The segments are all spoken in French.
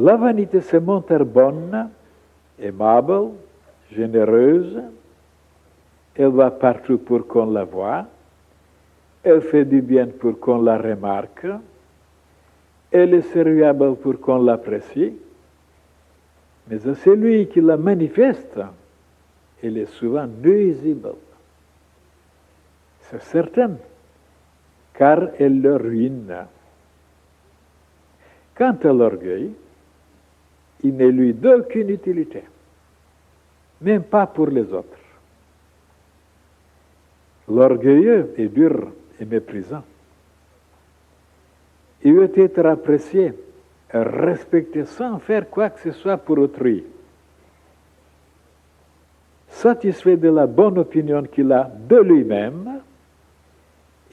La vanité se montre bonne, aimable, généreuse. Elle va partout pour qu'on la voie. Elle fait du bien pour qu'on la remarque. Elle est serviable pour qu'on l'apprécie. Mais à celui qui la manifeste, elle est souvent nuisible. C'est certain, car elle le ruine. Quant à l'orgueil, il n'est lui d'aucune utilité, même pas pour les autres. L'orgueilleux est dur et méprisant. Il veut être apprécié, respecté sans faire quoi que ce soit pour autrui. Satisfait de la bonne opinion qu'il a de lui-même,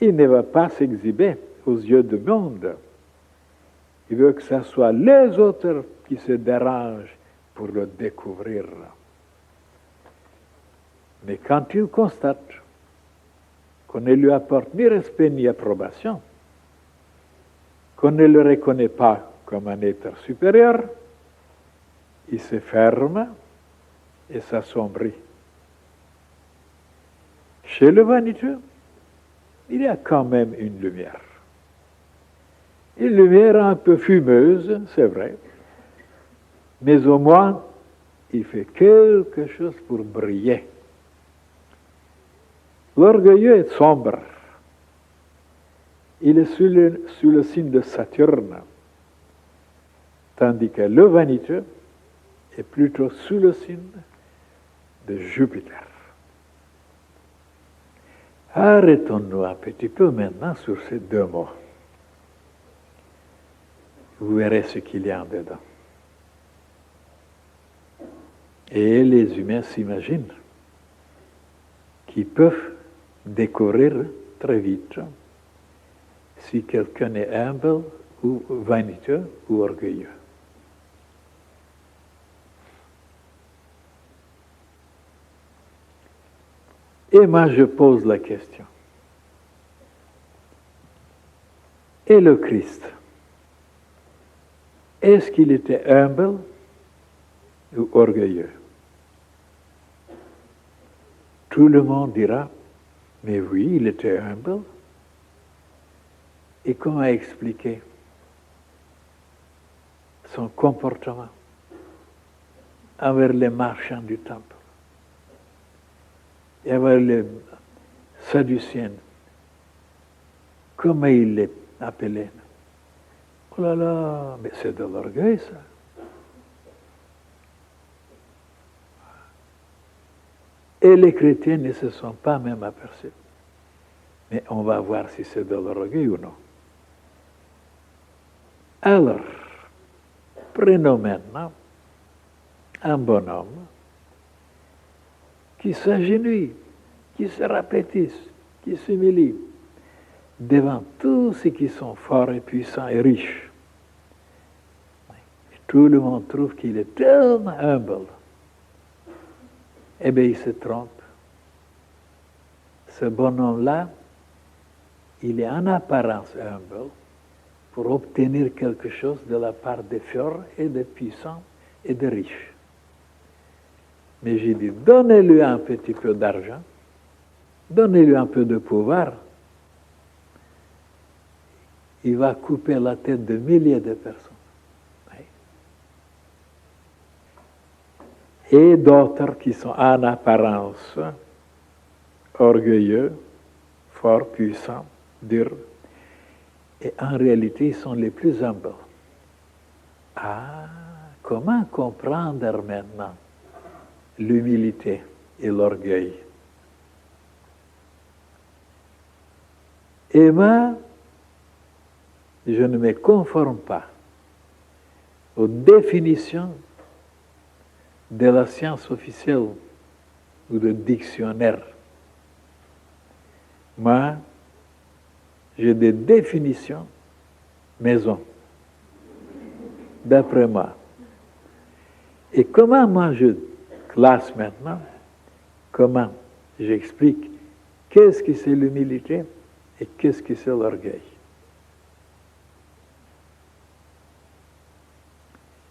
il ne va pas s'exhiber aux yeux du monde. Il veut que ce soit les autres qui se dérangent pour le découvrir. Mais quand il constate qu'on ne lui apporte ni respect ni approbation, qu'on ne le reconnaît pas comme un être supérieur, il se ferme et s'assombrit. Chez le vaniteux, il y a quand même une lumière. Une lumière un peu fumeuse, c'est vrai, mais au moins, il fait quelque chose pour briller. L'orgueilleux est sombre. Il est sous le signe de Saturne, tandis que le vaniteux est plutôt sous le signe de Jupiter. Arrêtons-nous un petit peu maintenant sur ces deux mots. Vous verrez ce qu'il y a en dedans. Et les humains s'imaginent qu'ils peuvent découvrir très vite si quelqu'un est humble ou vaniteux ou orgueilleux. Et moi, je pose la question. Et le Christ, est-ce qu'il était humble ou orgueilleux? Tout le monde dira, mais oui, il était humble. Et comment expliquer son comportement envers les marchands du temple et envers les Sadducéens? Comment il les appelait? Oh là là, mais c'est de l'orgueil, ça. Et les chrétiens ne se sont pas même aperçus. Mais on va voir si c'est de l'orgueil ou non. Alors, prenons maintenant un bonhomme qui s'agenouille, qui se rapétisse, qui s'humilie devant tous ceux qui sont forts et puissants et riches. Tout le monde trouve qu'il est tellement humble. Eh bien, il se trompe. Ce bonhomme-là, il est en apparence humble pour obtenir quelque chose de la part des forts et des puissants et des riches. Mais j'ai dit, donnez-lui un petit peu d'argent, donnez-lui un peu de pouvoir, il va couper la tête de milliers de personnes. Et d'autres qui sont en apparence orgueilleux, forts, puissants, durs, et en réalité, ils sont les plus humbles. Ah, comment comprendre maintenant l'humilité et l'orgueil? Et moi, je ne me conforme pas aux définitions de la science officielle ou de dictionnaire. Moi, j'ai des définitions maison, d'après moi. Et comment moi je classe maintenant, comment j'explique qu'est-ce que c'est l'humilité et qu'est-ce que c'est l'orgueil.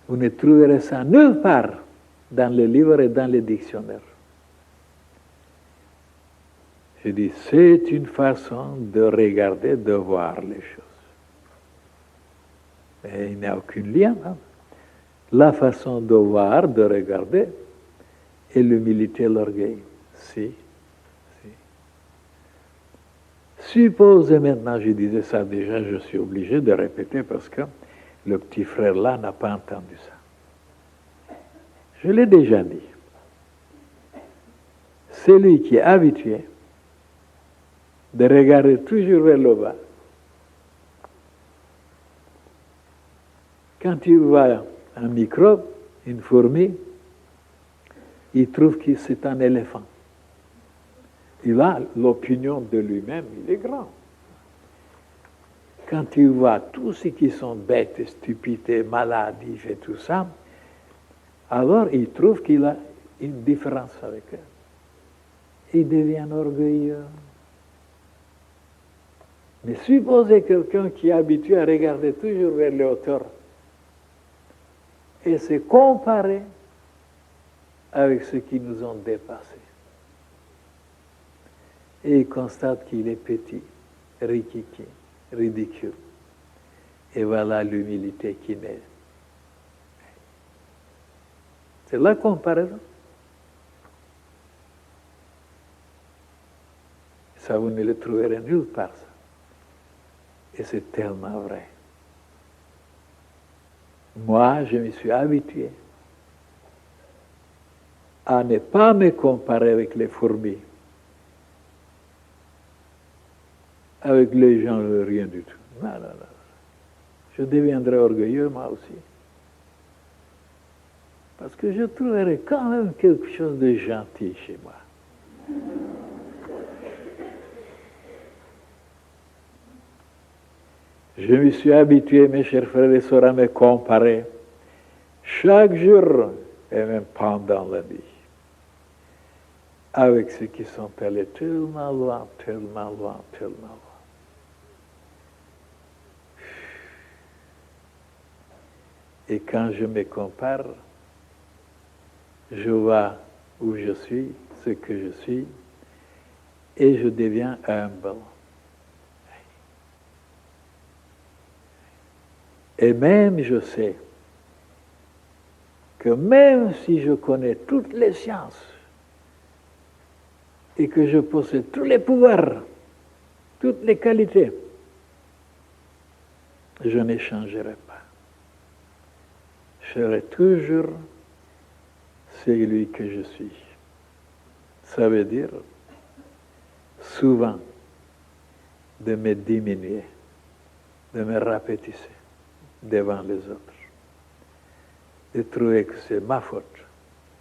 Vous ne trouverez ça nulle part dans les livres et dans les dictionnaires. Je dis, c'est une façon de regarder, de voir les choses. Mais il n'y a aucun lien. Hein? La façon de voir, de regarder, est l'humilité et l'orgueil. Si. Supposez maintenant, je disais ça déjà, je suis obligé de répéter parce que le petit frère là n'a pas entendu ça. Je l'ai déjà dit. Celui qui est habitué de regarder toujours vers le bas, quand il voit un microbe, une fourmi, il trouve que c'est un éléphant. Il a l'opinion de lui-même, il est grand. Quand il voit tous ceux qui sont bêtes, stupides, maladifs et tout ça, alors il trouve qu'il a une différence avec eux. Il devient orgueilleux. Mais supposez quelqu'un qui est habitué à regarder toujours vers les hauteurs et se comparer avec ceux qui nous ont dépassés. Et il constate qu'il est petit, riquiqui, ridicule. Et voilà l'humilité qui naît. C'est la comparaison. Ça, vous ne le trouverez nulle part, ça. Et c'est tellement vrai. Moi, je me suis habitué à ne pas me comparer avec les fourmis, avec les gens, rien du tout. Non. Je deviendrai orgueilleux, moi aussi. Parce que je trouverai quand même quelque chose de gentil chez moi. Je me suis habitué, mes chers frères et sœurs, à me comparer chaque jour, et même pendant la nuit, avec ceux qui sont allés tellement loin, tellement loin, tellement loin. Et quand je me compare, je vois où je suis, ce que je suis, et je deviens humble. Et même je sais que même si je connais toutes les sciences et que je possède tous les pouvoirs, toutes les qualités, je n'échangerai pas. Je serai toujours celui que je suis. Ça veut dire souvent de me diminuer, de me rapetisser devant les autres, de trouver que c'est ma faute,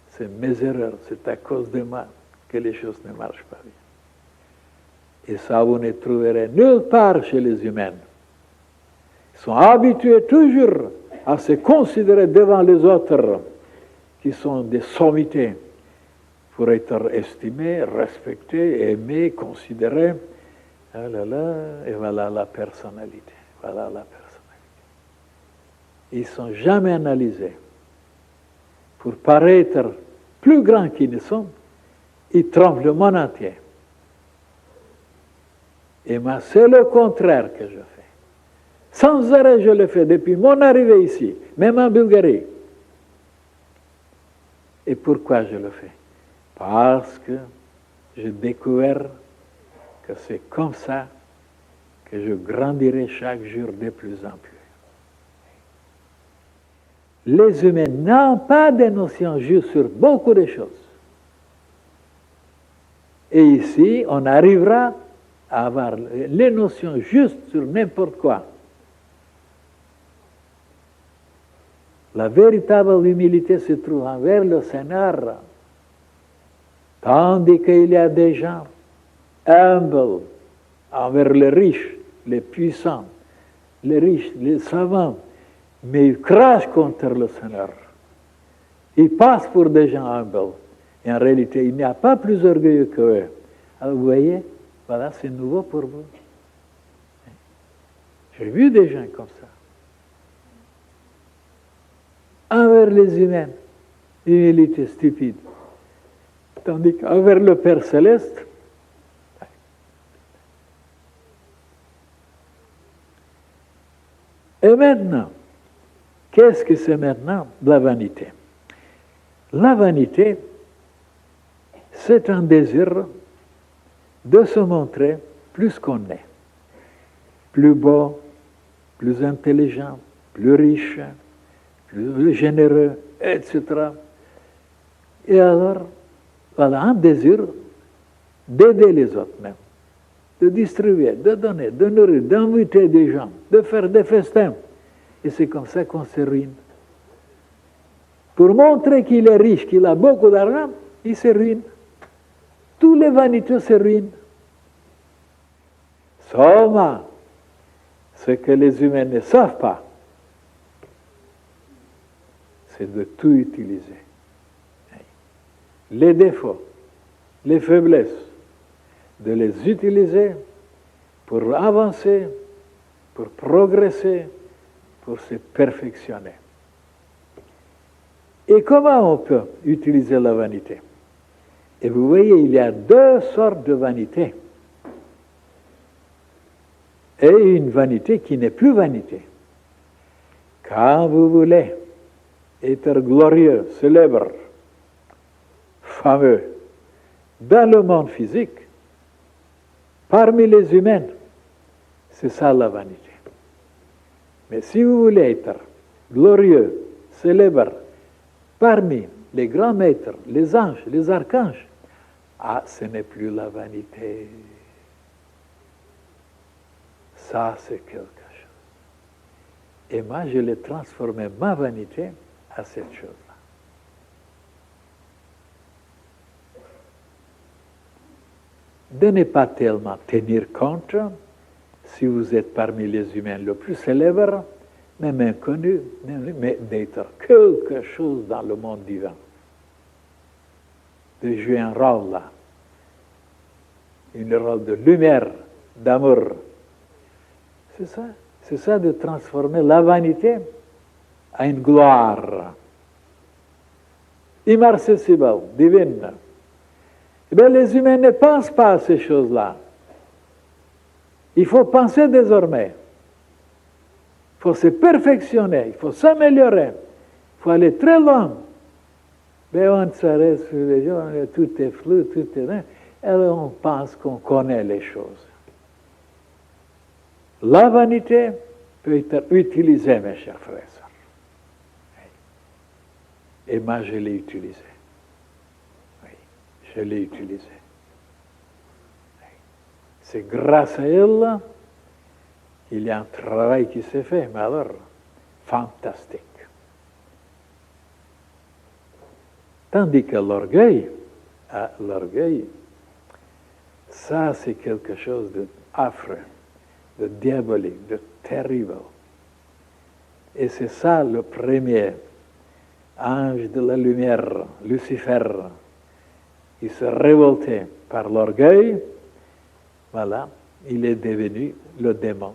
c'est mes erreurs, c'est à cause de moi que les choses ne marchent pas bien. Et ça, vous ne trouverez nulle part chez les humains. Ils sont habitués toujours à se considérer devant les autres, qui sont des sommités, pour être estimés, respectés, aimés, considérés. Ah là là, et voilà la personnalité. Voilà la personnalité. Ils ne sont jamais analysés. Pour paraître plus grands qu'ils ne sont, ils trompent le monde entier. Et moi, c'est le contraire que je fais. Sans arrêt, je le fais depuis mon arrivée ici, même en Bulgarie. Et pourquoi je le fais? Parce que j'ai découvert que c'est comme ça que je grandirai chaque jour de plus en plus. Les humains n'ont pas de notion juste sur beaucoup de choses. Et ici, on arrivera à avoir les notions justes sur n'importe quoi. La véritable humilité se trouve envers le Seigneur, tandis qu'il y a des gens humbles envers les riches, les puissants, les riches, les savants, mais ils crachent contre le Seigneur. Ils passent pour des gens humbles. Et en réalité, il n'y a pas plus orgueilleux qu'eux. Alors vous voyez, voilà, c'est nouveau pour vous. J'ai vu des gens comme ça. envers les humains, humilité stupide. Tandis qu'envers le Père céleste, et maintenant, qu'est-ce que c'est maintenant la vanité? La vanité, c'est un désir de se montrer plus qu'on est, plus beau, plus intelligent, plus riche, plus généreux, etc. Et alors, voilà, un désir d'aider les autres même, de distribuer, de donner, de nourrir, d'inviter des gens, de faire des festins. Et c'est comme ça qu'on se ruine. Pour montrer qu'il est riche, qu'il a beaucoup d'argent, il se ruine. Tous les vaniteux se ruinent. Seulement, ce que les humains ne savent pas, c'est de tout utiliser. Les défauts, les faiblesses, de les utiliser pour avancer, pour progresser, pour se perfectionner. Et comment on peut utiliser la vanité? Et vous voyez, il y a deux sortes de vanité. Et une vanité qui n'est plus vanité. Quand vous voulez être glorieux, célèbre, fameux, dans le monde physique, parmi les humains, c'est ça la vanité. Mais si vous voulez être glorieux, célèbre, parmi les grands maîtres, les anges, les archanges, ah, ce n'est plus la vanité. Ça, c'est quelque chose. Et moi, je l'ai transformé, ma vanité, à cette chose-là. De ne pas tellement tenir compte, si vous êtes parmi les humains le plus célèbre, même inconnu, mais d'être quelque chose dans le monde divin. De jouer un rôle là. Un rôle de lumière, d'amour. C'est ça de transformer la vanité à une gloire inaccessible, divine. Eh bien, les humains ne pensent pas à ces choses-là. Il faut penser désormais. Il faut se perfectionner, il faut s'améliorer, il faut aller très loin. Mais on s'arrête sur les gens, tout est flou, tout est... Et on pense qu'on connaît les choses. La vanité peut être utilisée, mes chers frères et sœurs. Et moi, je l'ai utilisée. Oui, je l'ai utilisée. C'est grâce à elle qu'il y a un travail qui s'est fait, mais alors, fantastique. Tandis que l'orgueil, ça c'est quelque chose d'affreux, de diabolique, de terrible. Et c'est ça le premier ange de la lumière, Lucifer, qui se révoltait par l'orgueil. Voilà, il est devenu le démon.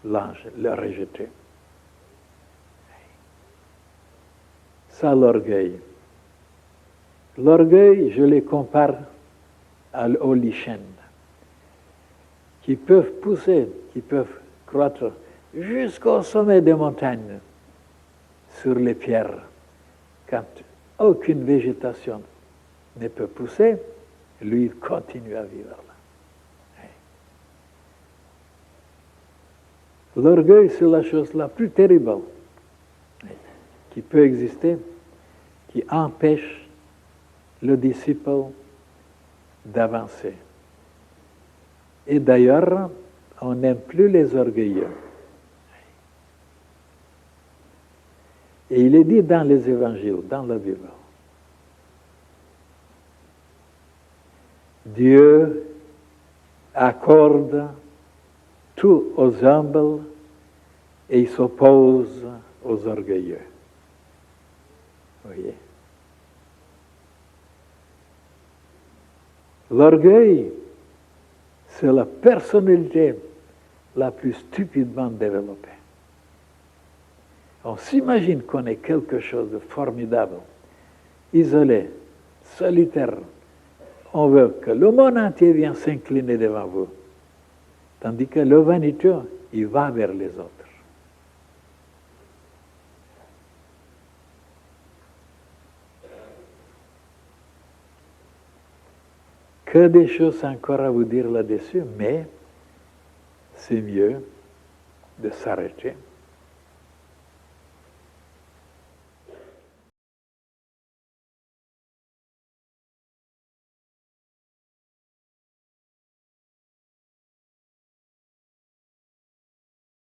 L'ange l'a rejeté. Ça, l'orgueil. L'orgueil, je les compare aux lichens, qui peuvent pousser, qui peuvent croître jusqu'au sommet des montagnes, sur les pierres, quand aucune végétation ne peut pousser, lui, il continue à vivre là. L'orgueil, c'est la chose la plus terrible qui peut exister, qui empêche le disciple d'avancer. Et d'ailleurs, on n'aime plus les orgueilleux. Et il est dit dans les évangiles, dans la Bible, Dieu accorde tout aux humbles et il s'oppose aux orgueilleux. Vous voyez? L'orgueil, c'est la personnalité la plus stupidement développée. On s'imagine qu'on est quelque chose de formidable, isolé, solitaire. On veut que le monde entier vienne s'incliner devant vous. Tandis que le vaniteux, il va vers les autres. Que des choses encore à vous dire là-dessus, mais c'est mieux de s'arrêter.